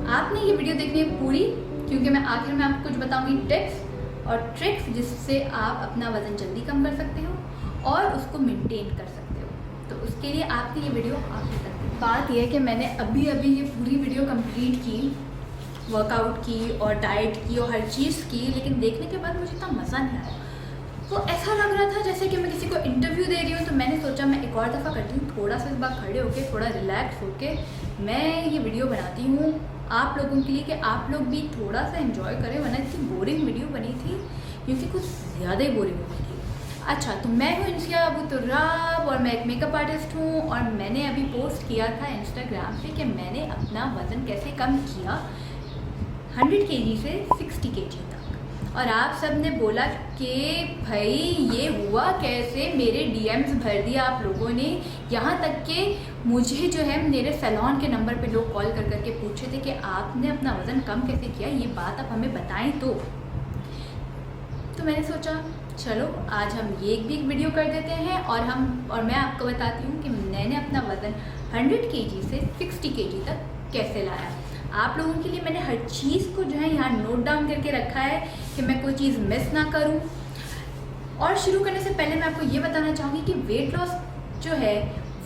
आपने ये वीडियो देखनी है पूरी, क्योंकि मैं आखिर में आपको कुछ बताऊंगी टिप्स और ट्रिक्स जिससे आप अपना वज़न जल्दी कम कर सकते हो और उसको मेंटेन कर सकते हो। तो उसके लिए आपकी ये वीडियो आखिर तक देखिए। बात यह है कि मैंने अभी ये पूरी वीडियो कंप्लीट की, वर्कआउट की और डाइट की और हर चीज़ की, लेकिन देखने के बाद मुझे इतना मज़ा नहीं आया। तो ऐसा लग रहा था जैसे कि मैं किसी को इंटरव्यू दे रही हूँ। तो मैंने सोचा मैं एक और दफ़ा करती हूँ, थोड़ा सा इस बार खड़े होकर थोड़ा रिलैक्स होकर मैं ये वीडियो बनाती हूँ आप लोगों के लिए, कि आप लोग भी थोड़ा सा एंजॉय करें, वरना इतनी बोरिंग वीडियो बनी थी, क्योंकि कुछ ज़्यादा ही बोरिंग हो गई थी। अच्छा, तो मैं हूँ इंसिया अबू तुर्राब और मैं एक मेकअप आर्टिस्ट हूँ, और मैंने अभी पोस्ट किया था इंस्टाग्राम पे कि मैंने अपना वज़न कैसे कम किया 100 kg से 60 kg तक। और आप सब ने बोला कि भाई ये हुआ कैसे, मेरे डीएम्स भर दिया आप लोगों ने, यहाँ तक कि मुझे जो है मेरे सैलून के नंबर पे लोग कॉल कर करके पूछे थे कि आपने अपना वज़न कम कैसे किया, ये बात आप हमें बताएं। तो मैंने सोचा चलो आज हम ये भी एक वीडियो कर देते हैं, और मैं आपको बताती हूँ कि मैंने अपना वज़न 100 kg से 60 kg तक कैसे लाया। आप लोगों के लिए मैंने हर चीज़ को जो है यहाँ नोट डाउन करके रखा है कि मैं कोई चीज़ मिस ना करूँ। और शुरू करने से पहले मैं आपको ये बताना चाहूँगी कि वेट लॉस जो है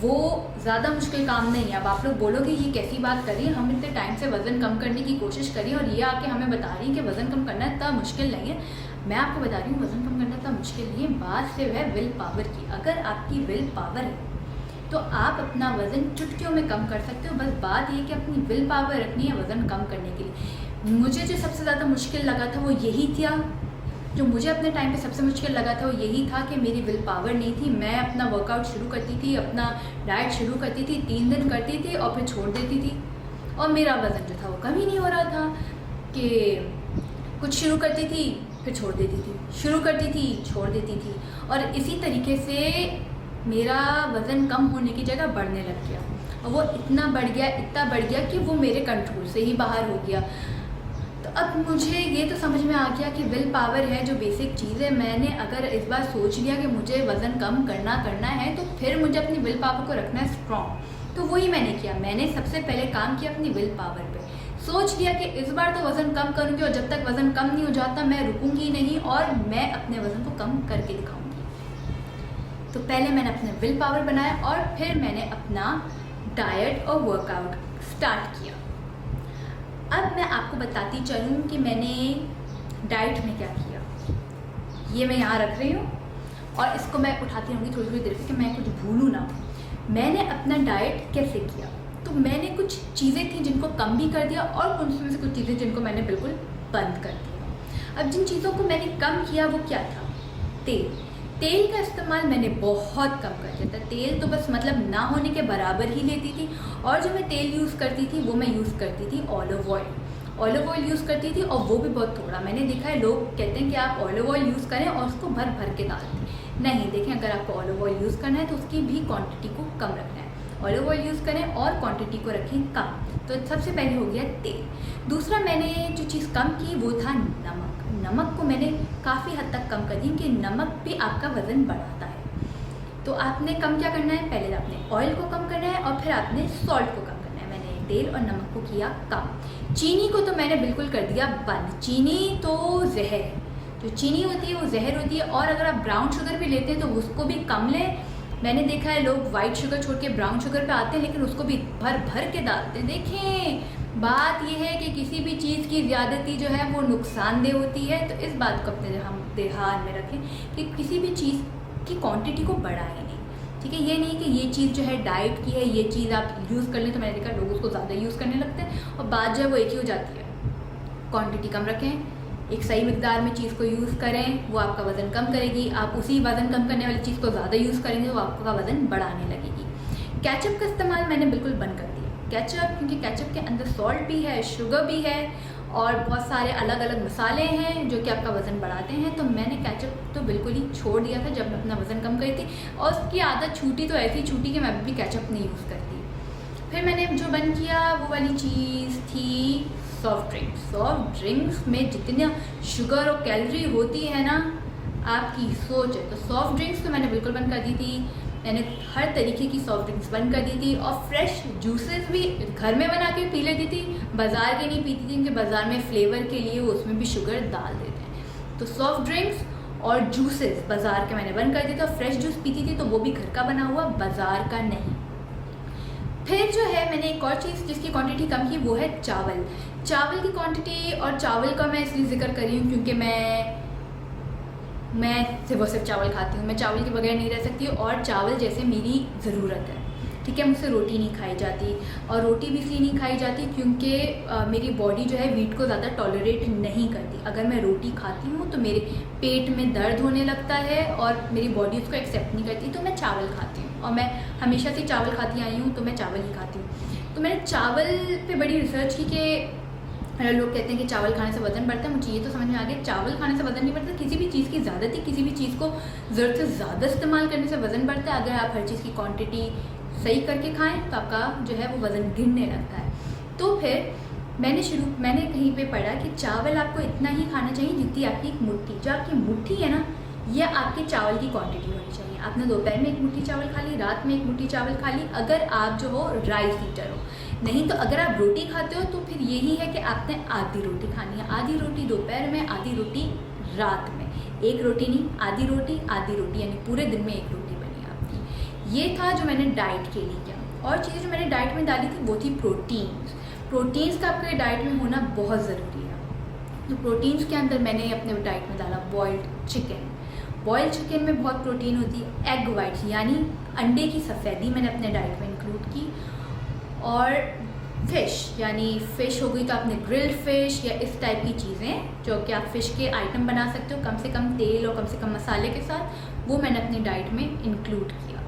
वो ज़्यादा मुश्किल काम नहीं है। अब आप लोग बोलोगे ये कैसी बात करिए, हम इतने टाइम से वज़न कम करने की कोशिश करिए और ये आके हमें बता रही है कि वज़न कम करना इतना मुश्किल नहीं है। मैं आपको बता रही हूँ वज़न कम करना इतना मुश्किल नहीं है, बात सिर्फ है विल पावर की। अगर आपकी विल पावर है तो आप अपना वज़न चुटकियों में कम कर सकते हो। बस बात ये कि अपनी विल पावर रखनी है वज़न कम करने के लिए। मुझे जो सबसे ज़्यादा मुश्किल लगा था वो यही था, जो मुझे अपने टाइम पे सबसे मुश्किल लगा था वो यही था कि मेरी विल पावर नहीं थी। मैं अपना वर्कआउट शुरू करती थी, अपना डाइट शुरू करती थी, 3 दिन करती थी और फिर छोड़ देती थी, और मेरा वज़न जो था वो कम ही नहीं हो रहा था। कि कुछ शुरू करती थी फिर छोड़ देती थी, शुरू करती थी छोड़ देती थी, और इसी तरीके से मेरा वज़न कम होने की जगह बढ़ने लग गया। और वो इतना बढ़ गया कि वो मेरे कंट्रोल से ही बाहर हो गया। तो अब मुझे ये तो समझ में आ गया कि विल पावर है जो बेसिक चीज़ है। मैंने अगर इस बार सोच लिया कि मुझे वज़न कम करना है, तो फिर मुझे अपनी विल पावर को रखना है स्ट्रॉन्ग। तो वही मैंने किया। मैंने सबसे पहले काम किया अपनी विल पावर पे। सोच लिया कि इस बार तो वज़न कम करूँगी, और जब तक वज़न कम नहीं हो जाता मैं रुकूंगी नहीं, और मैं अपने वज़न को कम करके दिखाऊंगी। तो पहले मैंने अपने विल पावर बनाया और फिर मैंने अपना डाइट और वर्कआउट स्टार्ट किया। अब मैं आपको बताती चलूँ कि मैंने डाइट में क्या किया। ये मैं यहाँ रख रही हूँ और इसको मैं उठाती रहूँगी थोड़ी थोड़ी देर से कि मैं कुछ भूलूँ ना। मैंने अपना डाइट कैसे किया, तो मैंने कुछ चीज़ें थी जिनको कम भी कर दिया, और उनमें से कुछ चीज़ें जिनको मैंने बिल्कुल बंद कर दिया। अब जिन चीज़ों को मैंने कम किया वो क्या था, तेल का इस्तेमाल मैंने बहुत कम कर दिया था। तेल तो बस मतलब ना होने के बराबर ही लेती थी, और जो मैं तेल यूज़ करती थी वो मैं यूज़ करती थी ऑलिव ऑयल यूज़ करती थी, और वो भी बहुत थोड़ा। मैंने देखा है लोग कहते हैं कि आप ऑलिव ऑयल यूज़ करें और उसको भर भर के डालते हैं। नहीं, देखें, अगर आपको ऑलिव ऑयल यूज़ करना है तो उसकी भी क्वांटिटी को कम रखना है। ऑलिव ऑयल यूज़ करें और क्वांटिटी को रखें कम। तो सबसे पहले हो गया तेल। दूसरा मैंने जो चीज़ कम की वो था नमक को मैंने काफ़ी हद तक कम कर दी, कि नमक भी आपका वज़न बढ़ाता है। तो आपने कम क्या करना है, पहले आपने ऑयल को कम करना है और फिर आपने सॉल्ट को कम करना है। मैंने तेल और नमक को किया कम। चीनी को तो मैंने बिल्कुल कर दिया बंद। चीनी तो जहर है, जो चीनी होती है वो जहर होती है, और अगर आप ब्राउन शुगर भी लेते हैं तो उसको भी कम लें। मैंने देखा है लोग वाइट शुगर छोड़ के ब्राउन शुगर पे आते हैं, लेकिन उसको भी भर भर के डालते हैं। देखें, बात यह है कि किसी भी चीज़ की ज़्यादती जो है वो नुकसानदेह होती है। तो इस बात को अपने हम ध्यान में रखें कि किसी भी चीज़ की क्वांटिटी को बढ़ाएं नहीं, ठीक है। ये नहीं कि ये चीज़ जो है डाइट की है, ये चीज़ आप यूज़ कर लें, तो मैंने देखा लोग उसको ज़्यादा यूज़ करने लगते हैं और बात जो है वो एक ही हो जाती है। क्वांटिटी कम रखें, एक सही मिकदार में चीज़ को यूज़ करें, वो आपका वज़न कम करेगी। आप उसी वज़न कम करने वाली चीज़ को ज़्यादा यूज़ करेंगे तो आपका वज़न बढ़ाने लगेगी। केचप का इस्तेमाल मैंने बिल्कुल बंद कर दिया। केचप, क्योंकि केचप के अंदर सॉल्ट भी है, शुगर भी है, और बहुत सारे अलग अलग मसाले हैं जो कि आपका वज़न बढ़ाते हैं। तो मैंने केचप तो बिल्कुल ही छोड़ दिया था जब मैं अपना वज़न कम करी थी, और उसकी आदत छूटी तो ऐसी छूटी कि मैं भी केचप नहीं यूज़ करती। फिर मैंने जो बंद किया वो वाली चीज़ थी सॉफ्ट ड्रिंक्स। सॉफ्ट ड्रिंक्स में जितना शुगर और कैलोरी होती है ना, आपकी सोच है। तो सॉफ्ट ड्रिंक्स तो मैंने बिल्कुल बंद कर दी थी। मैंने हर तरीके की सॉफ्ट ड्रिंक्स बंद कर दी थी और फ्रेश जूसेस भी घर में बना के पी लेती थी, बाज़ार के नहीं पीती थी क्योंकि बाज़ार में फ्लेवर के लिए उसमें भी शुगर डाल देते हैं। तो सॉफ्ट ड्रिंक्स और जूसेस बाज़ार के मैंने बंद कर दिए थे और फ्रेश जूस पीती थी तो वो भी घर का बना हुआ, बाज़ार का नहीं। फिर जो है मैंने एक और चीज़ जिसकी क्वांटिटी कम की वो है चावल। चावल की क्वांटिटी, और चावल का मैं इसलिए जिक्र कर रही हूँ क्योंकि मैं सिर्फ चावल खाती हूँ, मैं चावल के बगैर नहीं रह सकती और चावल जैसे मेरी ज़रूरत है, ठीक है। मुझसे रोटी नहीं खाई जाती और रोटी भी इसलिए नहीं खाई जाती क्योंकि मेरी बॉडी जो है वीट को ज़्यादा टॉलरेट नहीं करती। अगर मैं रोटी खाती हूँ तो मेरे पेट में दर्द होने लगता है और मेरी बॉडी उसको एक्सेप्ट नहीं करती, तो मैं चावल खाती हूँ और मैं हमेशा से चावल खाती आई हूँ, तो मैं चावल ही खाती हूँ। तो मैंने चावल पे बड़ी रिसर्च की कि लोग कहते हैं कि चावल खाने से वजन बढ़ता है। मुझे ये तो समझ में आ गया चावल खाने से वजन नहीं बढ़ता, किसी भी चीज़ की ज़्यादती, किसी भी चीज़ को ज़रूरत से ज़्यादा इस्तेमाल करने से वजन बढ़ता है। अगर आप हर चीज़ की क्वांटिटी सही करके खाएं तो आपका जो है वो वज़न गिरने लगता है। तो फिर मैंने कहीं पे पढ़ा कि चावल आपको इतना ही खाना चाहिए जितनी आपकी एक मुट्ठी, जो आपकी मुट्ठी है ना, यह आपके चावल की क्वांटिटी होनी चाहिए। आपने दोपहर में एक मुट्ठी चावल खा ली, रात में एक मुट्ठी चावल खा ली, अगर आप जो हो राइस ईटर हो। नहीं तो अगर आप रोटी खाते हो तो फिर यही है कि आपने आधी रोटी खानी है, आधी रोटी दोपहर में, आधी रोटी रात में। एक रोटी नहीं, आधी रोटी, यानी पूरे दिन में एक रोटी बनी आपकी। ये था जो मैंने डाइट के लिए किया। और चीज़ जो मैंने डाइट में डाली थी वो थी प्रोटीन्स का आपके डाइट में होना बहुत ज़रूरी है। तो प्रोटीन्स के अंदर मैंने अपने डाइट में डाला बॉइल्ड चिकन में बहुत प्रोटीन होती है। एग वाइट्स यानी अंडे की सफ़ेदी मैंने अपने डाइट में इंक्लूड की। और फ़िश यानी फ़िश हो गई तो आपने ग्रिल्ड फ़िश या इस टाइप की चीज़ें जो कि आप फ़िश के आइटम बना सकते हो कम से कम तेल और कम से कम मसाले के साथ, वो मैंने अपनी डाइट में इंक्लूड किया।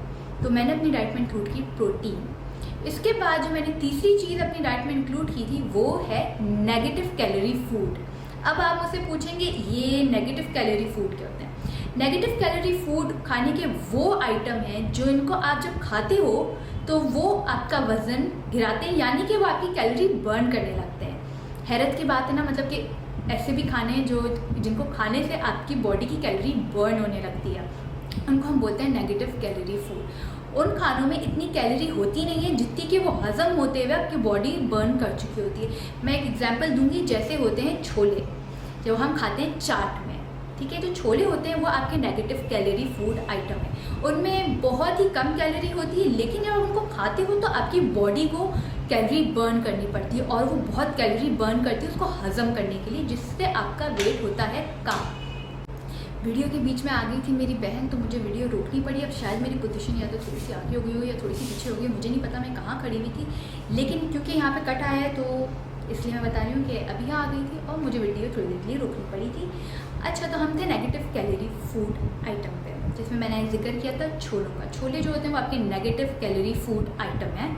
तो मैंने अपनी डाइट में इंक्लूड की प्रोटीन। इसके बाद जो मैंने तीसरी चीज़ अपनी डाइट में इंक्लूड की थी वो है नेगेटिव कैलोरी फूड। अब आप मुझसे पूछेंगे ये नेगेटिव कैलोरी फूड क्या होता है? नेगेटिव कैलोरी फूड खाने के वो आइटम हैं जो इनको आप जब खाते हो तो वो आपका वज़न गिराते हैं, यानी कि वो आपकी कैलोरी बर्न करने लगते हैं। हैरत की बात है ना, मतलब कि ऐसे भी खाने हैं जिनको खाने से आपकी बॉडी की कैलोरी बर्न होने लगती है, उनको हम बोलते हैं नेगेटिव कैलोरी फूड। उन खानों में इतनी कैलोरी होती नहीं है जितनी कि वो हज़म होते हुए आपकी बॉडी बर्न कर चुकी होती है। मैं एक एग्जांपल दूंगी, जैसे होते हैं छोले जो हम खाते हैं चाट में, ठीक है। जो छोले होते हैं वो आपके नेगेटिव कैलोरी फूड आइटम है। उनमें बहुत ही कम कैलोरी होती है, लेकिन जब उनको खाते हो तो आपकी बॉडी को कैलोरी बर्न करनी पड़ती है और वो बहुत कैलोरी बर्न करती है उसको हज़म करने के लिए, जिससे आपका वेट होता है कम। वीडियो के बीच में आ गई थी मेरी बहन, तो मुझे वीडियो रोकनी पड़ी। अब शायद मेरी पोजीशन या तो थोड़ी सी आगे हो गई हो या थोड़ी सी पीछे हो गई, मुझे नहीं पता मैं कहाँ खड़ी हुई थी, लेकिन क्योंकि यहाँ पे कट आया है तो इसलिए मैं बता रही हूँ कि अभी यहाँ आ गई थी और मुझे वीडियो थोड़ी देर के लिए रोकनी पड़ी थी। अच्छा, तो हम थे नेगेटिव कैलोरी फूड आइटम पे, जिसमें मैंने जिक्र किया था छोलों का। छोले जो होते हैं वो आपके नेगेटिव कैलोरी फूड आइटम है,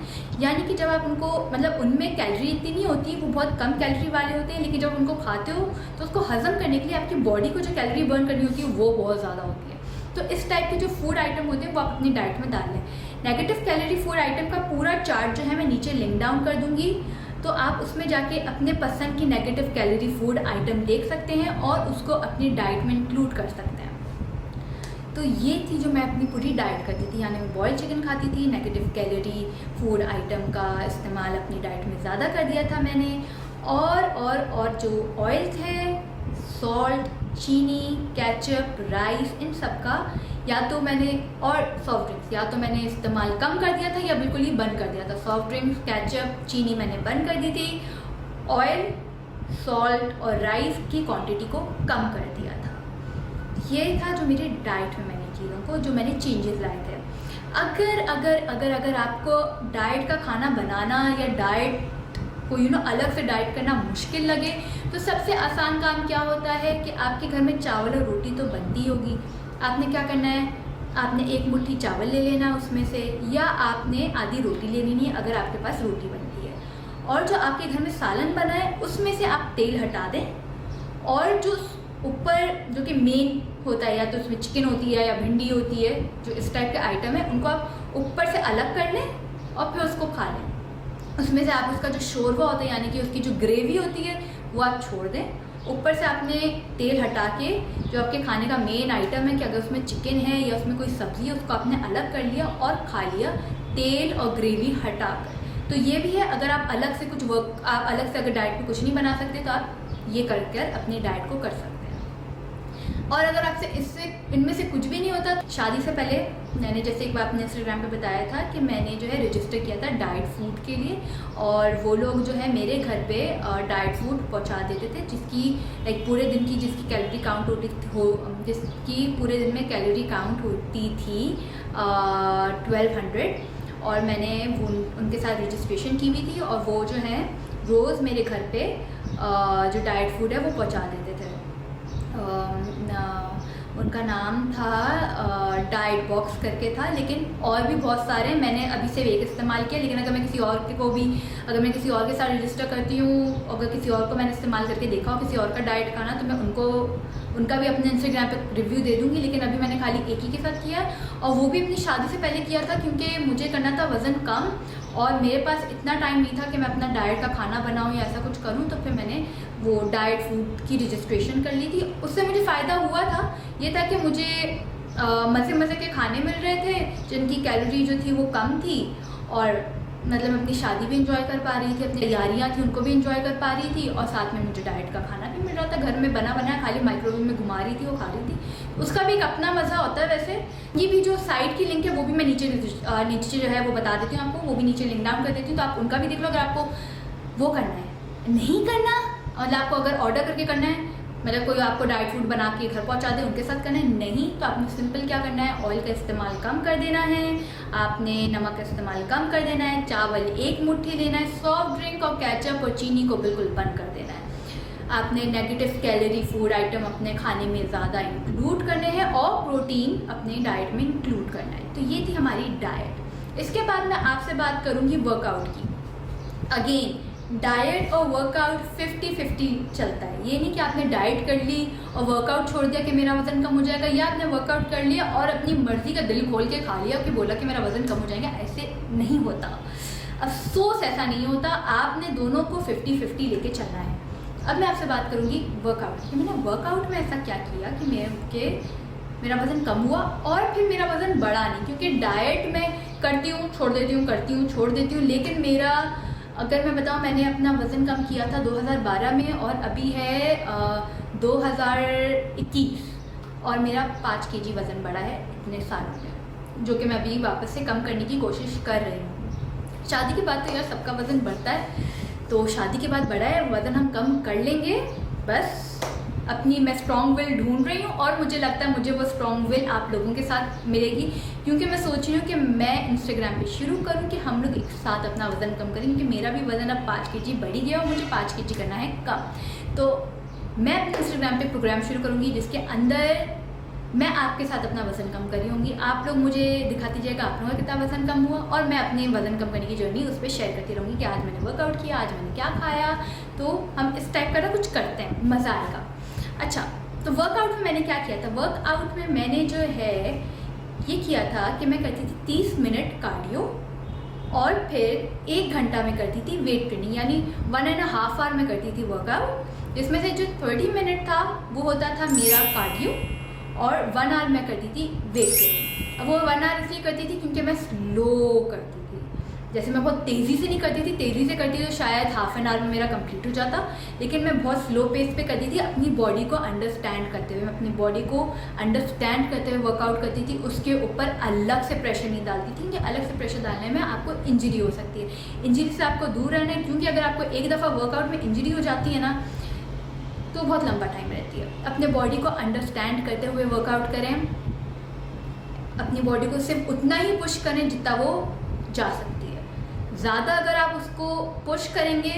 यानी कि जब आप उनको, मतलब उनमें कैलोरी इतनी नहीं होती, वो बहुत कम कैलोरी वाले होते हैं, लेकिन जब उनको खाते हो तो उसको हज़म करने के लिए आपकी बॉडी को जो कैलोरी बर्न करनी होती है वो बहुत ज़्यादा होती है। तो इस टाइप के जो फूड आइटम होते हैं वो आप अपनी डाइट में डाल लें। नेगेटिव कैलोरी फूड आइटम का पूरा चार्ट जो है मैं नीचे लिंक डाउन कर दूँगी, तो आप उसमें जाके अपने पसंद की नेगेटिव कैलोरी फूड आइटम देख सकते हैं और उसको अपनी डाइट में इंक्लूड कर सकते हैं। तो ये थी जो मैं अपनी पूरी डाइट करती थी, यानी मैं बॉइल्ड चिकन खाती थी। नेगेटिव कैलोरी फूड आइटम का इस्तेमाल अपनी डाइट में ज़्यादा कर दिया था मैंने। और जो ऑयल थे, सॉल्ट, चीनी, केचप, राइस, इन सब का या तो मैंने, और सॉफ्ट ड्रिंक्स या तो मैंने इस्तेमाल कम कर दिया था या बिल्कुल ही बंद कर दिया था। सॉफ्ट ड्रिंक्स, केचप, चीनी मैंने बंद कर दी थी। ऑयल, सॉल्ट और राइस की क्वांटिटी को कम कर दिया था। ये था जो मेरे डाइट में मैंने चीज़ों को, जो मैंने चेंजेस लाए थे। अगर आपको डाइट का खाना बनाना या डाइट को अलग से डाइट करना मुश्किल लगे, तो सबसे आसान काम क्या होता है कि आपके घर में चावल और रोटी तो बनती होगी। आपने क्या करना है, आपने एक मुट्ठी चावल ले लेना उसमें से, या आपने आधी रोटी ले लेनी है अगर आपके पास रोटी बनती है। और जो आपके घर में सालन बना है उसमें से आप तेल हटा दें, और जो ऊपर जो कि मेन होता है, या तो उसमें चिकन होती है या भिंडी होती है, जो इस टाइप के आइटम है, उनको आप ऊपर से अलग कर लें और फिर उसको खा लें। उसमें से आप उसका जो शोरबा होता है, यानी कि उसकी जो ग्रेवी होती है, वो आप छोड़ दें। ऊपर से आपने तेल हटा के जो आपके खाने का मेन आइटम है कि अगर उसमें चिकन है या उसमें कोई सब्ज़ी है उसको आपने अलग कर लिया और खा लिया तेल और ग्रेवी हटा कर। तो ये भी है, अगर आप अलग से आप अलग से अगर डाइट में कुछ नहीं बना सकते तो आप ये कर अपनी डाइट को कर सकते हैं। और अगर आपसे इनमें से कुछ भी नहीं होता, शादी से पहले मैंने जैसे एक बार अपने इंस्टाग्राम पे बताया था कि मैंने जो है रजिस्टर किया था डाइट फूड के लिए, और वो लोग जो है मेरे घर पे डाइट फूड पहुंचा देते थे जिसकी लाइक पूरे दिन की जिसकी कैलोरी काउंट जिसकी पूरे दिन में कैलोरी काउंट होती थी 1200, और मैंने उनके साथ रजिस्ट्रेशन की हुई थी, और वो जो है रोज़ मेरे घर पे जो डाइट फूड है वो पहुंचा देते थे। उनका नाम था डाइट बॉक्स करके था, लेकिन और भी बहुत सारे मैंने अभी से एक इस्तेमाल किया, लेकिन अगर मैं किसी और किसी और के साथ रजिस्टर करती हूँ, अगर किसी और को मैंने इस्तेमाल करके देखा हो किसी और का डाइट का ना, तो मैं उनका भी अपने इंस्टाग्राम पे रिव्यू दे दूँगी। लेकिन अभी मैंने खाली एक ही के साथ किया, और वो भी अपनी शादी से पहले किया था क्योंकि मुझे करना था वज़न कम, और मेरे पास इतना टाइम नहीं था कि मैं अपना डाइट का खाना बनाऊँ या ऐसा कुछ करूँ। तो फिर मैंने वो डाइट फूड की रजिस्ट्रेशन कर ली थी। उससे मुझे फ़ायदा हुआ था, ये था कि मुझे मज़े के खाने मिल रहे थे जिनकी कैलोरी जो थी वो कम थी, और मतलब मैं अपनी शादी भी इंजॉय कर पा रही थी, अपनी तैयारियाँ थी उनको भी इंजॉय कर पा रही थी, और साथ में मुझे डाइट का खाना भी मिल रहा था घर में बना बनाया, खाली माइक्रोवेव में घुमा रही थी वो खा रही थी। उसका भी एक अपना मज़ा होता है। वैसे ये भी जो साइड की लिंक है वो भी मैं नीचे जो है वो बता देती हूँ आपको, वो भी नीचे लिंक डाउन कर देती हूँ, तो आप उनका भी देख लो अगर आपको वो करना है। नहीं करना मतलब आपको अगर ऑर्डर करके करना है, मतलब कोई आपको डाइट फूड बना के घर पहुंचा दे उनके साथ करना है, नहीं तो आपने सिंपल क्या करना है, ऑयल का इस्तेमाल कम कर देना है, आपने नमक का इस्तेमाल कम कर देना है, चावल 1 मुट्ठी लेना है, सॉफ्ट ड्रिंक और केचप और चीनी को बिल्कुल बंद कर देना है। आपने नेगेटिव कैलोरी फूड आइटम अपने खाने में ज़्यादा इंक्लूड करने हैं और प्रोटीन अपने डाइट में इंक्लूड करना है। तो ये थी हमारी डाइट। इसके बाद मैं आपसे बात करूँगी वर्कआउट की। अगेन डाइट और वर्कआउट 50-50 चलता है। ये नहीं कि आपने डाइट कर ली और वर्कआउट छोड़ दिया कि मेरा वजन कम हो जाएगा, या आपने वर्कआउट कर लिया और अपनी मर्जी का दिल खोल के खा लिया कि बोला कि मेरा वजन कम हो जाएगा। ऐसे नहीं होता, अफसोस ऐसा नहीं होता। आपने दोनों को 50-50 लेके चलना है। अब मैं आपसे बात करूँगी वर्कआउट की। मैंने वर्कआउट में ऐसा क्या किया कि मेरा वज़न कम हुआ और फिर मेरा वज़न बढ़ा नहीं, क्योंकि डाइट में करती हूँ छोड़ देती हूँ, करती हूँ छोड़ देती हूँ। लेकिन मेरा अगर मैं बताऊँ, मैंने अपना वज़न कम किया था 2012 में और अभी है 2021, और मेरा 5 kg वज़न बढ़ा है इतने सालों में, जो कि मैं अभी वापस से कम करने की कोशिश कर रही हूँ। शादी के बाद तो यार सबका वज़न बढ़ता है, तो शादी के बाद बढ़ा है वज़न, हम कम कर लेंगे। बस मैं स्ट्रॉन्ग विल ढूंढ रही हूँ, और मुझे लगता है मुझे वो स्ट्रॉन्ग विल आप लोगों के साथ मिलेगी, क्योंकि मैं सोच रही हूँ कि मैं इंस्टाग्राम पे शुरू करूँ कि हम लोग एक साथ अपना वज़न कम करें, क्योंकि मेरा भी वज़न अब 5 kg बढ़ ही गया और मुझे 5 kg करना है कम। तो मैं अपने इंस्टाग्राम पे प्रोग्राम शुरू करूँगी जिसके अंदर मैं आपके साथ अपना वज़न कम कर रही होंगी। आप लोग मुझे दिखाती जाएगा आप लोगों का कितना वज़न कम हुआ, और मैं अपने वज़न कम करने की जर्नी उस पर शेयर करती रहूँगी कि आज मैंने वर्कआउट किया, आज मैंने क्या खाया। तो हम इस टाइप का ना कुछ करते हैं, मज़ा आएगा। अच्छा, तो वर्कआउट में मैंने क्या किया था? वर्कआउट में मैंने जो है ये किया था कि मैं करती थी 30 मिनट कार्डियो, और फिर 1 घंटा में करती थी वेट ट्रेनिंग, यानी 1.5 आवर में करती थी वर्कआउट, जिसमें से जो 30 मिनट था वो होता था मेरा कार्डियो, और 1 आवर मैं करती थी वेट ट्रेनिंग। अब वो 1 आवर इसलिए करती थी क्योंकि मैं स्लो करती थी। जैसे मैं बहुत तेज़ी से नहीं करती थी, तेज़ी से करती तो शायद हाफ एन आवर में मेरा कंप्लीट हो जाता, लेकिन मैं बहुत स्लो पेस पे करती थी, अपनी बॉडी को अंडरस्टैंड करते हुए, मैं अपनी बॉडी को अंडरस्टैंड करते हुए वर्कआउट करती थी। उसके ऊपर अलग से प्रेशर नहीं डालती थी, क्योंकि अलग से प्रेशर डालने में आपको इंजरी हो सकती है। इंजरी से आपको दूर रहना है, क्योंकि अगर आपको एक दफ़ा वर्कआउट में इंजरी हो जाती है ना, तो बहुत लंबा टाइम रहती है। अपने बॉडी को अंडरस्टैंड करते हुए वर्कआउट करें, अपनी बॉडी को सिर्फ उतना ही पुश करें जितना वो जा सकती है। ज़्यादा अगर आप उसको पुश करेंगे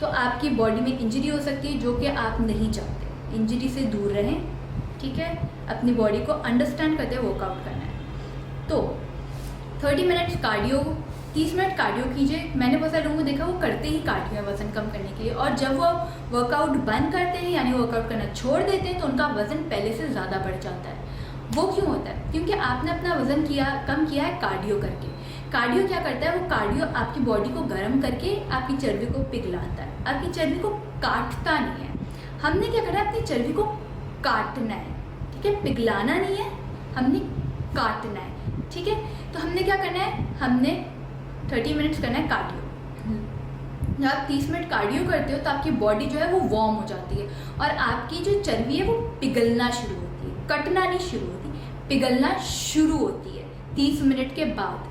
तो आपकी बॉडी में इंजरी हो सकती है, जो कि आप नहीं चाहते। इंजरी से दूर रहें, ठीक है। अपनी बॉडी को अंडरस्टैंड करते हुए वर्कआउट करना है। तो 30 मिनट्स कार्डियो, 30 मिनट कार्डियो कीजिए। मैंने बहुत सारे लोगों को देखा वो करते ही कार्डियो है वज़न कम करने के लिए, और जब वो वर्कआउट बंद करते हैं यानी वर्कआउट करना छोड़ देते हैं तो उनका वज़न पहले से ज़्यादा बढ़ जाता है। वो क्यों होता है? क्योंकि आपने अपना वज़न कम किया है कार्डियो करके। कार्डियो क्या करता है? वो कार्डियो आपकी बॉडी को गर्म करके आपकी चर्बी को पिघलाता है, आपकी चर्बी को काटता नहीं है। हमने क्या करना है, अपनी चर्बी को काटना है, ठीक है, पिघलाना नहीं है, हमने काटना है, ठीक है। तो हमने क्या करना है, हमने 30 मिनट्स करना है कार्डियो। जब आप 30 मिनट कार्डियो करते हो तो आपकी बॉडी जो है वो वार्म हो जाती है और आपकी जो चर्बी है वो पिघलना शुरू होती है, कटना नहीं शुरू होती, पिघलना शुरू होती है 30 मिनट के बाद,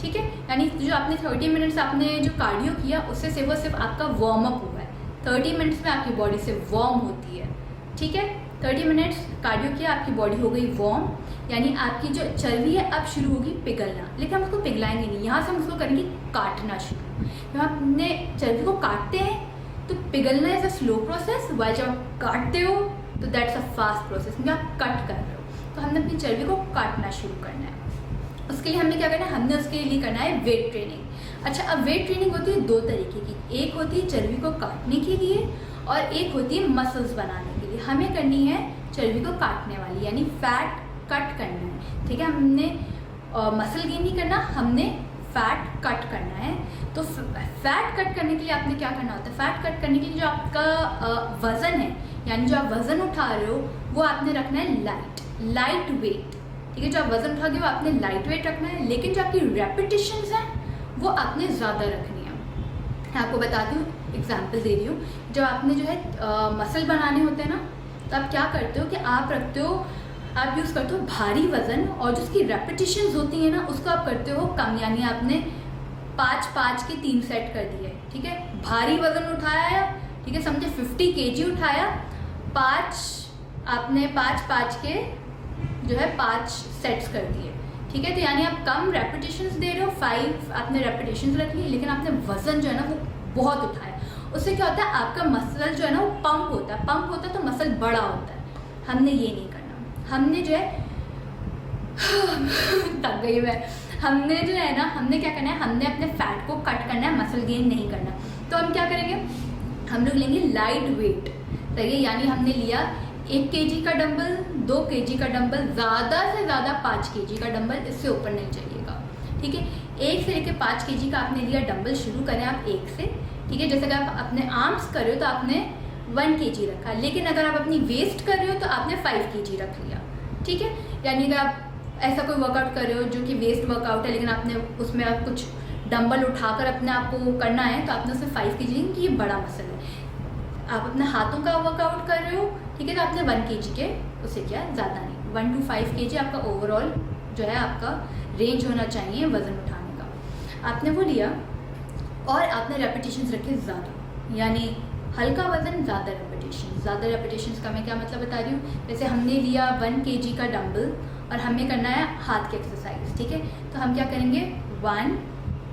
ठीक है। यानी जो आपने 30 मिनट्स आपने जो कार्डियो किया उससे सिर्फ आपका वार्म अप हुआ है। 30 मिनट्स में आपकी बॉडी से वार्म होती है, ठीक है। 30 मिनट्स कार्डियो किया, आपकी बॉडी हो गई वार्म, यानी आपकी जो चर्बी है अब शुरू होगी पिघलना। लेकिन हम उसको पिघलाएंगे नहीं, यहाँ से हम उसको करेंगे काटना शुरू। जब आप अपने चर्बी को काटते हैं तो पिघलना is a slow process, while जब आप काटते हो तो दैट्स अ फास्ट प्रोसेस, क्योंकि आप कट कर रहे हो। तो हमने अपनी चर्बी को काटना शुरू करना है। उसके लिए हमने क्या करना है, हमने उसके लिए करना है वेट ट्रेनिंग। अच्छा, अब वेट ट्रेनिंग होती है 2 तरीके की, एक होती है चर्बी को काटने के लिए और एक होती है मसल्स बनाने के लिए। हमें करनी है चर्बी को काटने वाली, यानी फैट कट करना है, ठीक है। हमने मसल गेन नहीं करना, हमने फैट कट करना है। तो फैट कट करने के लिए आपने क्या करना होता है, फैट कट करने के लिए जो आपका वजन है, यानी जो आप वजन उठा रहे हो वो आपने रखना है लाइट वेट, ठीक है। जो आप वजन उठाओगे वो आपने लाइट वेट रखना है, लेकिन जो आपकी रेपिटेशंस हैं वो आपने ज़्यादा रखनी है। मैं आपको बताती हूँ, एग्जाम्पल दे रही हूँ। जब आपने जो है मसल बनाने होते हैं ना, तो आप क्या करते हो कि आप रखते हो, आप यूज़ करते हो भारी वजन, और जो उसकी रेपिटेशंस होती है ना उसको आप करते हो कम, यानी आपने 5-5 के 3 सेट कर दिए, ठीक है। भारी वजन उठाया, ठीक है, समझे 50 kg उठाया, 5 आपने 5-5 के जो है 5 सेट्स कर दिए, ठीक है। तो यानी आप कम रेपिटेशंस दे रहे हो, 5 आपने रेपिटेशंस रख ली, लेकिन आपने वजन जो है ना वो बहुत उठाया। उससे क्या होता है, आपका मसल जो है ना वो पंप होता है तो मसल बड़ा होता है। हमने ये नहीं करना, हमने जो है थक गई मैं, हमने जो है ना, हमने क्या करना है, हमने अपने फैट को कट करना है, मसल गेन नहीं करना। तो हम क्या करेंगे, हम लोग लेंगे लाइट वेट, सही है। यानी हमने लिया 1 kg का डंबल, 2 kg का डंबल, ज़्यादा से ज़्यादा 5 kg का डंबल, इससे ऊपर नहीं चाहिएगा, ठीक है। 1 से लेकर 5 kg का आपने लिया डंबल, शुरू करें आप 1 से, ठीक है। जैसे कि आप अपने आर्म्स कर रहे हो तो आपने 1 kg रखा, लेकिन अगर आप अपनी वेस्ट कर रहे हो तो आपने 5 kg रख लिया, ठीक है। यानी अगर आप ऐसा कोई वर्कआउट कर रहे हो जो कि वेस्ट वर्कआउट है, लेकिन आपने उसमें आप कुछ डंबल उठाकर अपने आप को करना है, तो आपने उसमें 5 kg, कि ये बड़ा मसल है। आप अपने हाथों का वर्कआउट कर रहे हो, ठीक है, तो आपने 1 kg के उससे किया, ज़्यादा नहीं। 1 to 5 kg आपका ओवरऑल जो है आपका रेंज होना चाहिए वज़न उठाने का। आपने वो लिया और आपने रेपिटेशंस रखे ज़्यादा, यानी हल्का वजन ज़्यादा रेपिटेशंस का मैं क्या मतलब बता रही हूँ। जैसे हमने लिया 1 kg का डंबल और हमें करना है हाथ की एक्सरसाइज, ठीक है। तो हम क्या करेंगे, 1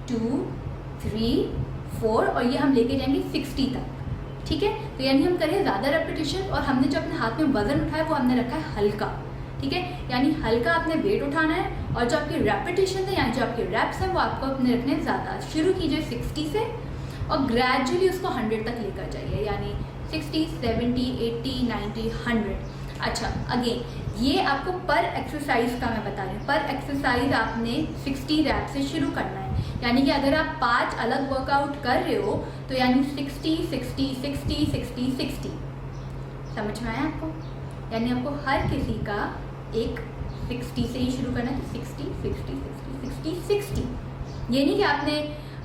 2 3 4 और ये हम लेके जाएंगे 60 तक, ठीक है। तो यानी हम करें ज़्यादा रेपिटेशन, और हमने जो अपने हाथ में वजन उठाया वो हमने रखा है हल्का, ठीक है। यानी हल्का आपने वेट उठाना है, और जो आपकी रेपिटेशन है यानी जो आपके रैप्स हैं वो आपको अपने रखने हैं ज़्यादा। शुरू कीजिए 60 से और ग्रेजुअली उसको 100 तक लेकर जाइए, यानी 60 70 80 90 100। अच्छा, अगेन ये आपको पर एक्सरसाइज का मैं बता रही हूँ। पर एक्सरसाइज आपने 60 रैप से शुरू करना है, यानी कि अगर आप 5 अलग वर्कआउट कर रहे हो तो यानी 60 60 60 60 60, समझ में आया आपको। यानी आपको हर किसी का एक 60 से ही शुरू करना है, 60 60 60 60 60। ये नहीं कि आपने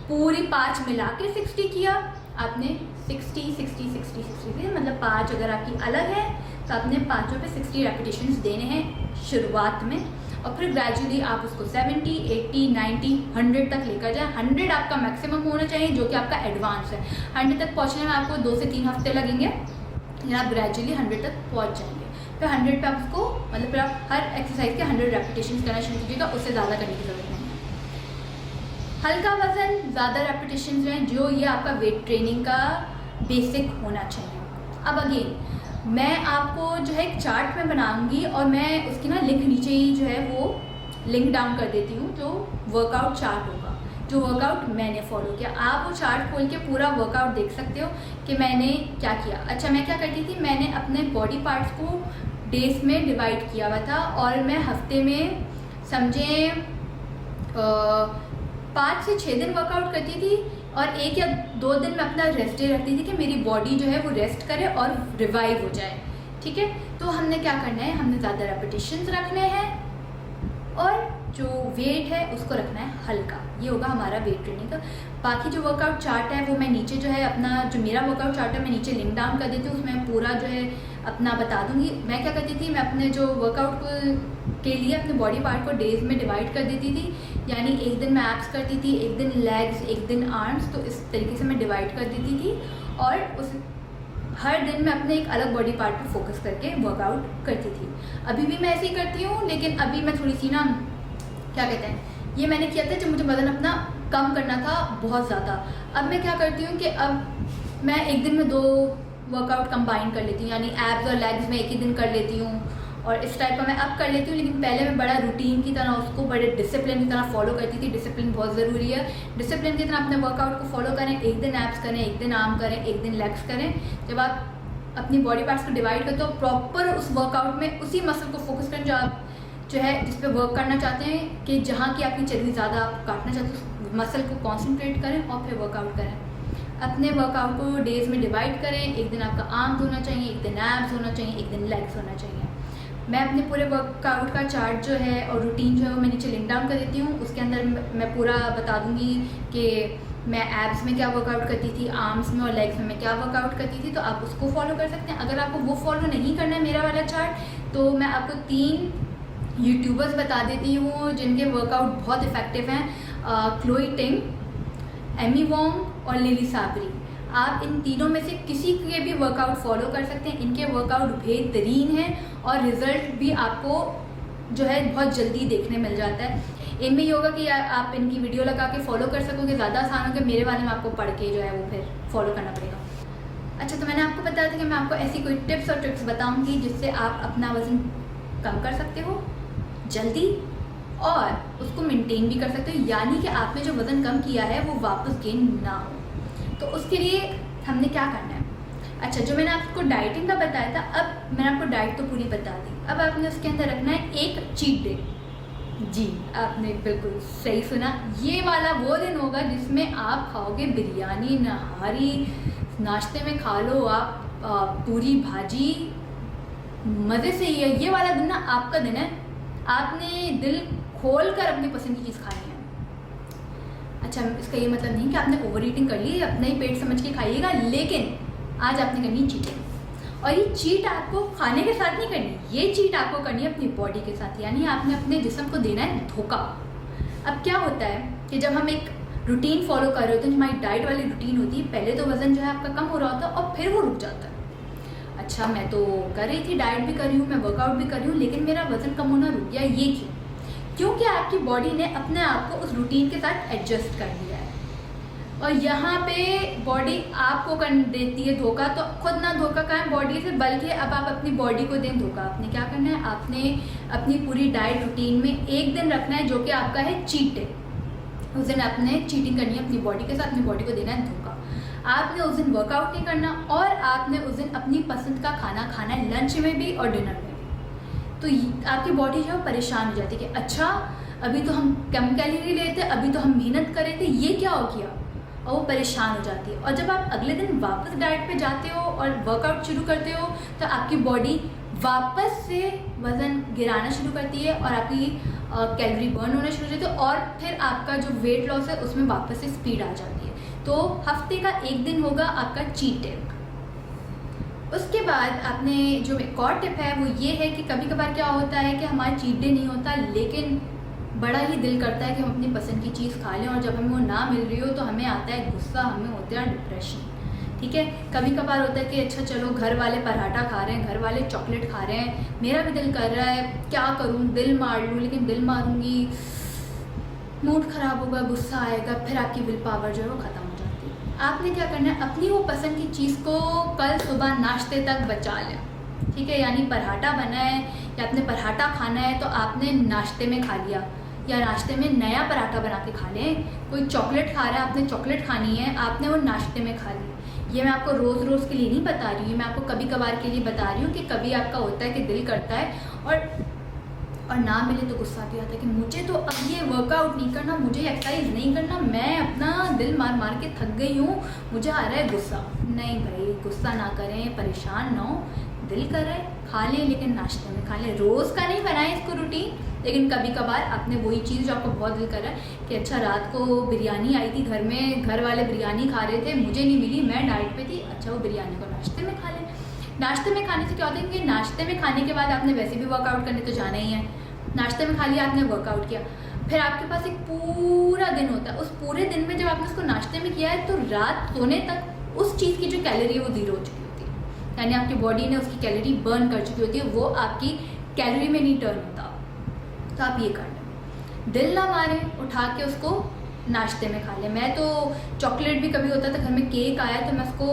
पूरी 5 मिला के 60 किया, आपने 60 60 60 60 मतलब 5 अगर आपकी अलग है तो आपने 5 पे 60 रेपिटेशंस देने हैं शुरुआत में, और फिर ग्रेजुअली आप उसको 70 80 90 100 तक लेकर जाए। 100 आपका मैक्सिमम होना चाहिए, जो कि आपका एडवांस है। 100 तक पहुंचने में आपको 2 से 3 हफ्ते लगेंगे, या आप ग्रेजुअली 100 तक पहुंच जाएंगे। फिर 100 पे आप उसको मतलब फिर आप हर एक्सरसाइज के 100 रेपिटेशंस करना शुरू कीजिएगा, उससे ज़्यादा करने की जरूरत नहीं है। हल्का वजन, ज़्यादा रेपिटेशंस हैं, जो ये आपका वेट ट्रेनिंग का बेसिक होना चाहिए। अब अगेन मैं आपको जो है एक चार्ट में बनाऊंगी, और मैं उसकी ना लिंक नीचे ही जो है वो लिंक डाउन कर देती हूँ, जो वर्कआउट चार्ट होगा, जो वर्कआउट मैंने फॉलो किया। आप वो चार्ट खोल के पूरा वर्कआउट देख सकते हो कि मैंने क्या किया। अच्छा, मैं क्या करती थी, मैंने अपने बॉडी पार्ट्स को डेज में डिवाइड किया हुआ था, और मैं हफ्ते में समझे 5 से 6 दिन वर्कआउट करती थी, और 1 या 2 दिन मैं अपना रेस्ट डे रखती थी कि मेरी बॉडी जो है वो रेस्ट करे और रिवाइव हो जाए। ठीक है, तो हमने क्या करना है, हमने ज़्यादा रेपिटेशंस रखने हैं और जो वेट है उसको रखना है हल्का। ये होगा हमारा वेट ट्रेनिंग का। बाकी जो वर्कआउट चार्ट है वो मैं नीचे जो है अपना, जो मेरा वर्कआउट चार्ट है मैं नीचे लिंक डाउन कर देती हूँ, उसमें पूरा जो है अपना बता दूंगी। मैं क्या करती थी, मैं अपने जो वर्कआउट के लिए अपने बॉडी पार्ट को डेज में डिवाइड कर देती थी। यानी एक दिन मैं एब्स करती थी, एक दिन लेग्स, एक दिन आर्म्स, तो इस तरीके से मैं डिवाइड कर देती थी और उस हर दिन मैं अपने एक अलग बॉडी पार्ट पर फोकस करके वर्कआउट करती थी। अभी भी मैं ऐसे ही करती हूँ, लेकिन अभी मैं थोड़ी सी ना, क्या कहते हैं, ये मैंने किया था जब मुझे वजन अपना कम करना था बहुत ज़्यादा। अब मैं क्या करती हूँ कि अब मैं एक दिन में 2 वर्कआउट कंबाइन कर लेती हूँ, यानी एब्स और लेग्स में एक ही दिन कर लेती हूँ और इस टाइप का मैं अब कर लेती हूँ। लेकिन पहले मैं बड़ा रूटीन की तरह उसको बड़े डिसिप्लिन की तरह फॉलो करती थी। डिसिप्लिन बहुत ज़रूरी है। डिसिप्लिन की तरह अपने वर्कआउट को फॉलो करें, एक दिन एब्स करें, एक दिन आर्म करें, एक दिन लेग्स करें। जब आप अपनी बॉडी पार्ट्स को डिवाइड करते हो प्रॉपर उस वर्कआउट में उसी मसल को फोकस करें जो आप जो है जिस पे वर्क करना चाहते हैं, कि जहाँ की आपकी चर्बी ज़्यादा आप काटना चाहते हो उस मसल को कॉन्सेंट्रेट करें और फिर वर्कआउट करें। अपने वर्कआउट को डेज में डिवाइड करें। एक दिन आपका आर्म्स होना चाहिए, एक दिन एब्स होना चाहिए, एक दिन लेग्स होना चाहिए। मैं अपने पूरे वर्कआउट का चार्ट जो है और रूटीन जो है वो मैं नीचे लिंक डाउन कर देती हूँ। उसके अंदर मैं पूरा बता दूँगी कि मैं एब्स में क्या वर्कआउट करती थी, आर्म्स में और लेग्स में मैं क्या वर्कआउट करती थी, तो आप उसको फॉलो कर सकते हैं। अगर आपको वो फॉलो नहीं करना है मेरा वाला चार्ट, तो मैं आपको 3 यूट्यूबर्स बता देती हूँ जिनके वर्कआउट बहुत इफेक्टिव हैं, क्लोई टिंग, एमी वोंग और लिली साबरी। आप इन तीनों में से किसी के भी वर्कआउट फॉलो कर सकते हैं। इनके वर्कआउट बेहतरीन हैं और रिजल्ट भी आपको जो है बहुत जल्दी देखने मिल जाता है। इनमें ये होगा कि आप इनकी वीडियो लगा के फॉलो कर सकोगे, ज़्यादा आसान होगा। मेरे वाले में आपको पढ़ के जो है वो फिर फॉलो करना पड़ेगा। अच्छा, तो मैंने आपको बताया था कि मैं आपको ऐसी कोई टिप्स और ट्रिक्स बताऊंगी जिससे आप अपना वज़न कम कर सकते हो जल्दी और उसको मेंटेन भी कर सकते हो, यानी कि आपने जो वज़न कम किया है वो वापस गेन ना हो। तो उसके लिए हमने क्या करना है। अच्छा, जो मैंने आपको डाइटिंग का बताया था, अब मैंने आपको डाइट तो पूरी बता दी। अब आपने उसके अंदर रखना है एक चीट डे। जी, आपने बिल्कुल सही सुना। ये वाला वो दिन होगा जिसमें आप खाओगे बिरयानी, नहारी, नाश्ते में खा लो आप पूरी भाजी, मज़े से। ये वाला दिन ना आपका दिन है। आपने दिल खोल कर अपनी पसंद की चीज़ खानी है। अच्छा, इसका ये मतलब नहीं कि आपने ओवर ईटिंग कर ली, अपना ही पेट समझ के खाइएगा, लेकिन आज आपने करनी चीटिंग। और ये चीट आपको खाने के साथ नहीं करनी, ये चीट आपको करनी है अपनी बॉडी के साथ, यानी आपने अपने जिस्म को देना है धोखा। अब क्या होता है कि जब हम एक रूटीन फॉलो कर रहे होते हैं, हमारी डाइट वाली रूटीन होती है, पहले तो वज़न जो है आपका कम हो रहा होता है और फिर वो रुक जाता है। अच्छा, मैं तो कर रही थी, डाइट भी कर रही हूँ, मैं वर्कआउट भी कर रही हूँ, लेकिन मेरा वज़न कम होना रुक गया। ये क्यों? क्योंकि आपकी बॉडी ने अपने आप को उस रूटीन के साथ एडजस्ट कर लिया है और यहाँ पे बॉडी आपको कर देती है धोखा। तो खुद ना धोखा खाएं बॉडी से, बल्कि अब आप अपनी बॉडी को दें धोखा। आपने क्या करना है, आपने अपनी पूरी डाइट रूटीन में एक दिन रखना है जो कि आपका है चीट डे। उस दिन आपने चीटिंग करनी है अपनी बॉडी के साथ, अपनी बॉडी को देना है धोखा। आपने उस दिन वर्कआउट नहीं करना और आपने उस दिन अपनी पसंद का खाना खाना है, लंच में भी और डिनर में भी। तो आपकी बॉडी जो है परेशान हो जाती है कि अच्छा, अभी तो हम कम कैलोरी लेते, अभी तो हम मेहनत कर रहे थे, ये क्या हो गया, और वो परेशान हो जाती है। और जब आप अगले दिन वापस डाइट पे जाते हो और वर्कआउट शुरू करते हो, तो आपकी बॉडी वापस से वज़न गिराना शुरू करती है और आपकी कैलोरी बर्न होना शुरू हो जाती है और फिर आपका जो वेट लॉस है उसमें वापस से स्पीड आ जाती है। तो हफ्ते का एक दिन होगा आपका चीट डे। उसके बाद आपने जो एक और टिप है वो ये है कि कभी कभार क्या होता है कि हमारा चीट डे नहीं होता, लेकिन बड़ा ही दिल करता है कि हम अपनी पसंद की चीज़ खा लें और जब हमें वो ना मिल रही हो तो हमें आता है गुस्सा, हमें होता है डिप्रेशन। ठीक है, कभी कभार होता है कि अच्छा चलो घर वाले पराठा खा रहे हैं, घर वाले चॉकलेट खा रहे हैं, मेरा भी दिल कर रहा है, क्या करूं, दिल मार लूं, लेकिन दिल मारूंगी मूड ख़राब होगा, गुस्सा आएगा, फिर आपकी विल पावर जो है वो ख़त्म हो जाती है। आपने क्या करना है, अपनी वो पसंद की चीज़ को कल सुबह नाश्ते तक बचा लें। ठीक है, यानी पराठा बना है या आपने पराठा खाना है तो आपने नाश्ते में खा लिया या नाश्ते में नया पराठा बना के खा लें। कोई चॉकलेट खा रहा है, आपने चॉकलेट खानी है, आपने वो नाश्ते में खा ली। ये मैं आपको रोज़ रोज़ के लिए नहीं बता रही हूँ, मैं आपको कभी कभार के लिए बता रही हूँ कि कभी आपका होता है कि दिल करता है और ना मिले तो गुस्सा भी आता है कि मुझे तो अब ये वर्कआउट नहीं करना, मुझे एक्सरसाइज नहीं करना, मैं अपना दिल मार मार के थक गई हूँ, मुझे आ रहा है गुस्सा। नहीं भाई, गुस्सा ना करें, परेशान ना हो, दिल कर रहा है खा लें, लेकिन नाश्ते में खा लें। रोज़ का नहीं बनाएं इसको रूटीन, लेकिन कभी कभार आपने वही चीज़ जो आपको बहुत दिल कर रहा है कि अच्छा रात को बिरयानी आई थी घर में, घर वाले बिरयानी खा रहे थे, मुझे नहीं मिली, मैं डाइट पे थी, अच्छा वो बिरयानी को नाश्ते में खा लें। नाश्ते में खाने से क्या होता है कि नाश्ते में खाने के बाद आपने वैसे भी वर्कआउट करने तो जाना ही है, नाश्ते में खा लिया आपने, वर्कआउट किया, फिर आपके पास एक पूरा दिन होता है। उस पूरे दिन में जब आपने उसको नाश्ते में किया है तो रात सोने तक उस चीज़ की जो कैलोरी है वो ज़ीरो हो चुकी होती है, यानी आपकी बॉडी ने उसकी कैलोरी बर्न कर चुकी होती है, वो आपकी कैलोरी में नहीं टर्न होता। तो आप ये कर लें, दिल ना मारें, उठा के उसको नाश्ते में खा लें। मैं तो चॉकलेट भी कभी होता था घर में, केक आया तो मैं उसको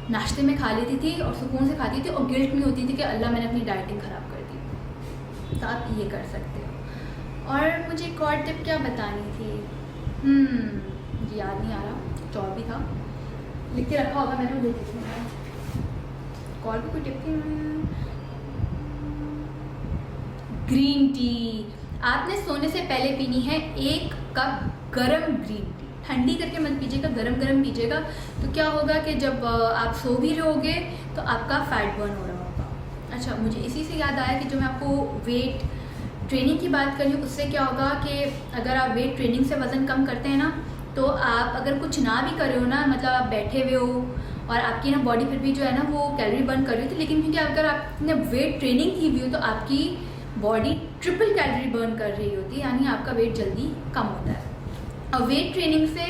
नाश्ते में खा लेती थी और सुकून से खाती थी और गिल्ट नहीं होती थी कि अल्लाह मैंने अपनी डाइटिंग ख़राब कर दी। तो आप ये कर सकते हो। और मुझे एक और टिप क्या बतानी थी, मुझे याद नहीं आ रहा, कुछ और भी था, लिख के रखा होगा मैंने, ले लीजिए। और भी कोई टिप थी, ग्रीन टी आपने सोने से पहले पीनी है 1 कप गरम ग्रीन टी। ठंडी करके मत पीजिएगा, गरम गरम पीजिएगा। तो क्या होगा कि जब आप सो भी रहोगे तो आपका फैट बर्न हो रहा होगा। अच्छा, मुझे इसी से याद आया कि जो मैं आपको वेट ट्रेनिंग की बात कर रही हूँ, उससे क्या होगा कि अगर आप वेट ट्रेनिंग से वज़न कम करते हैं ना, तो आप अगर कुछ ना भी कर रहे हो ना, मतलब आप बैठे हुए हो और आपकी ना बॉडी फिर भी जो है ना वो कैलोरी बर्न कर रही थी, लेकिन क्योंकि अगर आपने वेट ट्रेनिंग की हुई हो तो आपकी बॉडी ट्रिपल कैलोरी बर्न कर रही होती है, यानी आपका वेट जल्दी कम होता है। और वेट ट्रेनिंग से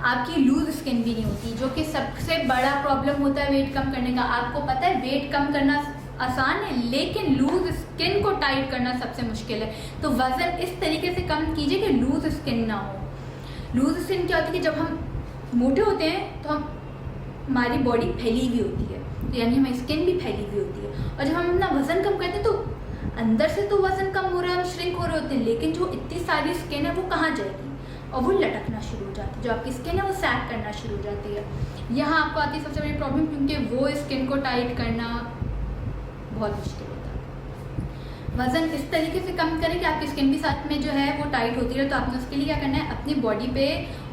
आपकी लूज स्किन भी नहीं होती, जो कि सबसे बड़ा प्रॉब्लम होता है वेट कम करने का। आपको पता है वेट कम करना आसान है, लेकिन लूज स्किन को टाइट करना सबसे मुश्किल है। तो वज़न इस तरीके से कम कीजिए कि लूज स्किन ना हो। लूज स्किन क्या होती है कि जब हम मोटे होते हैं तो हमारी बॉडी फैली हुई होती है, यानी हमारी स्किन भी फैली हुई होती है। और जब हम अपना वज़न कम करते हैं तो अंदर से तो वज़न कम हो रहा है, हम श्रिंक हो रहे होते हैं, लेकिन जो इतनी सारी स्किन है वो कहाँ जाएगी, और वो लटकना शुरू हो जाती है। जो आपकी स्किन है वो सैग करना शुरू हो जाती है। यहाँ आपको आती है सबसे बड़ी प्रॉब्लम, क्योंकि वो स्किन को टाइट करना बहुत मुश्किल होता है। वज़न इस तरीके से कम करें कि आपकी स्किन भी साथ में जो है वो टाइट होती रहे। तो आपने उसके लिए क्या करना है, अपनी बॉडी पे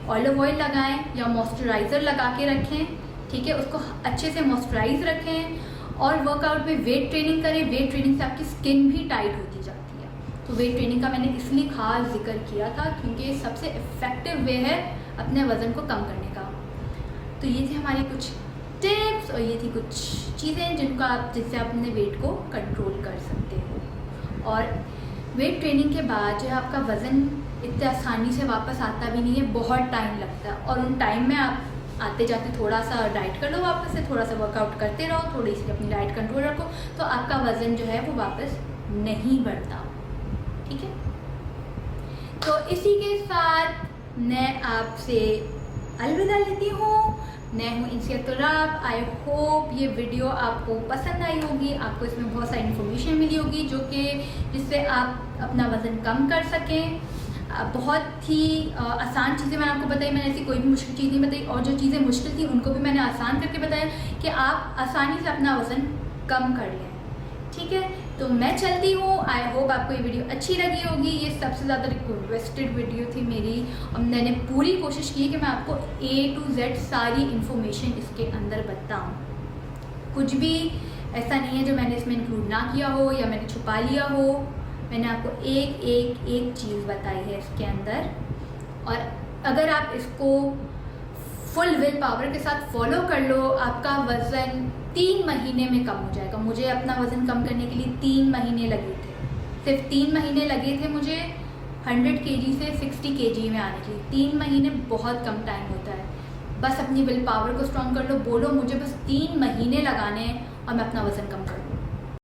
ऑलिव ऑयल लगाएं या मॉइस्चराइज़र लगा के रखें, ठीक है, उसको अच्छे से मॉइस्चराइज रखें और वर्कआउट में वेट ट्रेनिंग करें। वेट ट्रेनिंग से आपकी स्किन भी टाइट होती जाती है। तो वेट ट्रेनिंग का मैंने इसलिए खास जिक्र किया था क्योंकि सबसे इफ़ेक्टिव वे है अपने वज़न को कम करने का। तो ये थे हमारी कुछ टिप्स और ये थी कुछ चीज़ें जिससे आप अपने वेट को कंट्रोल कर सकते हो। और वेट ट्रेनिंग के बाद जो है आपका वज़न इतने आसानी से वापस आता भी नहीं है, बहुत टाइम लगता है। और उन टाइम में आप आते जाते थोड़ा सा डाइट कर लो, वापस से थोड़ा सा वर्कआउट करते रहो, थोड़ी सी अपनी डाइट कंट्रोल रखो, तो आपका वज़न जो है वो वापस नहीं बढ़ता, ठीक है। तो इसी के साथ मैं आपसे अलविदा लेती हूँ। मैं हूँ इंसिया तुराब। आई होप ये वीडियो आपको पसंद आई होगी, आपको इसमें बहुत सारी इन्फॉर्मेशन मिली होगी जो कि जिससे आप अपना वज़न कम कर सकें। बहुत ही आसान चीज़ें मैंने आपको बताई, मैंने ऐसी कोई भी मुश्किल चीज़ नहीं बताई, और जो चीज़ें मुश्किल थी उनको भी मैंने आसान करके बताया कि आप आसानी से अपना वज़न कम कर लें, ठीक है। तो मैं चलती हूँ। आई होप आपको ये वीडियो अच्छी लगी होगी। ये सबसे ज़्यादा रिक्वेस्टेड वीडियो थी मेरी और मैंने पूरी कोशिश की कि मैं आपको A to Z सारी इन्फॉर्मेशन इसके अंदर बताऊँ। कुछ भी ऐसा नहीं है जो मैंने इसमें इंक्लूड ना किया हो या मैंने छुपा लिया हो। मैंने आपको एक चीज़ बताई है इसके अंदर, और अगर आप इसको फुल विल पावर के साथ फॉलो कर लो, आपका वज़न 3 महीने में कम हो जाएगा। मुझे अपना वज़न कम करने के लिए 3 महीने लगे थे, सिर्फ 3 महीने लगे थे मुझे 100 kg से 60 kg में आने के लिए। 3 महीने बहुत कम टाइम होता है। बस अपनी विल पावर को स्ट्रॉन्ग कर लो, बोलो मुझे बस 3 महीने लगाने हैं और मैं अपना वज़न कम कर दूँ।